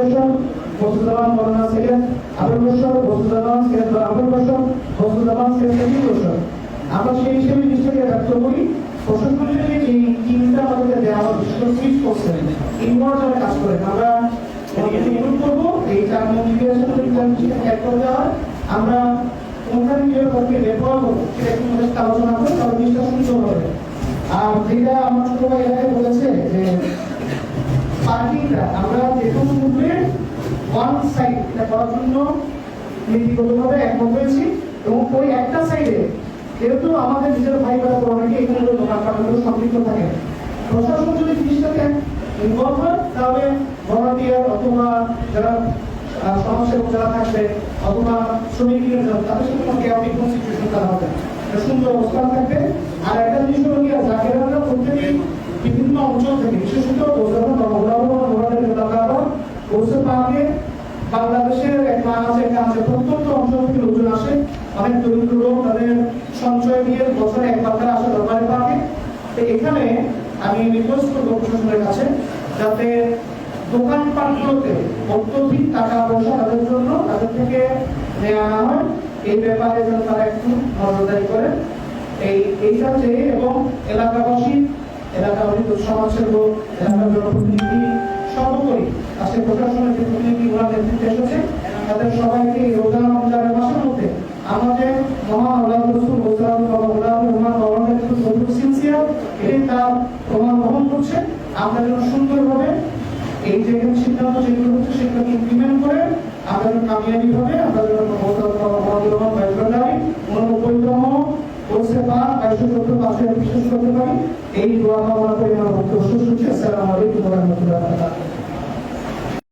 বছর বস্তুদান মৌলানা সৈয়দ আবুল বশর, বস্তুদান সৈয়দ আবুল বশর, বস্তুদান সৈয়দ আবুল বশর। আমরা সেই হিসেবে জিনিসটাকে ব্যক্ত করি। প্রশাসনের এই টিমটা আমাদের দেওয়া হয়, বিশেষ করে সুইচ করছেন ইনভলভ যারা কাজ করেন, আমরা অনুরোধ করবো এই চার মন্ত্রীদের সাথে এক করে দেওয়া হয়। আমরা কোনখানে নিজের পক্ষে ব্যবহার করবো সেটা একটু আমাদের সাথে আলোচনা করবো, তাহলে জিনিসটা সুন্দর হবে। আর যেটা আমার ছোট ভাই এলাকায় বলেছে যে পার্কিংটা আমরা যে কোনো মুভমেন্ট ওয়ান সাইড এটা করার জন্য নীতিগতভাবে একমত হয়েছি। এবং ওই একটা সাইডে যেহেতু আমাদের নিজের ভাই বোনেরা অনেকে এখানে দোকান পাটগুলো সম্পৃক্ত থাকে, প্রশাসন যদি জিনিসটাকে ইনভলভ হয় তাহলে ভলান্টিয়ার অথবা যারা সমাজসেবক যারা থাকবে অথবা শ্রমিক ইউনিয়ন তাদের সাথে কোনো ক্যাওটিক কোনো সিচুয়েশন করা হবে, সুন্দর অবস্থান থাকবে। আর একটা জিনিস হলো কি জাকেরানরা প্রত্যেকে বিভিন্ন অঞ্চল থেকে বিশেষত বাংলাদেশের একটা আছে প্রত্যন্ত অঞ্চল থেকে লোকজন আসে, অনেক দরিদ্র লোক তাদের সঞ্চয় দিয়ে বছরে একবার করে আসে দরবারে পাকে। তো এখানে আমি রিকোয়েস্ট করবো প্রশাসনের কাছে যাতে দোকানপাটগুলোতে অত্যধিক টাকা পয়সা তাদের জন্য তাদের থেকে নেওয়া না হয়, এই ব্যাপারে যেন তারা একটু নজরদারি করে। এইটা যে এবং এলাকাবাসী সমাজসেবক এলাকার জনপ্রতিনিধি সর্বোপরি আজকে প্রশাসনের যে প্রতিনিধি ওরা নেতৃত্বে এসেছে তাদের সবাইকে এই রোজা রমজানের মাসের মধ্যে আমাদের মহান আল্লাহ রাসূল সিনসিয়ার এই তার প্রমাণ বহন করছে। আমরা যেন সুন্দরভাবে এই যে সিদ্ধান্ত যেগুলো হচ্ছে সেগুলোকে ইমপ্লিমেন্ট করে আমরা যেন কামিয়াবি ভাবে আমরা যেন 89তম কোর্সে পা 22 বিশ্বাস করতে পারি। এই দোয়া কামনা করে আমার বক্তব্য শেষ করছি। আসসালামু আলাইকুম ওয়া রাহমাতুল্লাহি ওয়া বারাকাতুহু।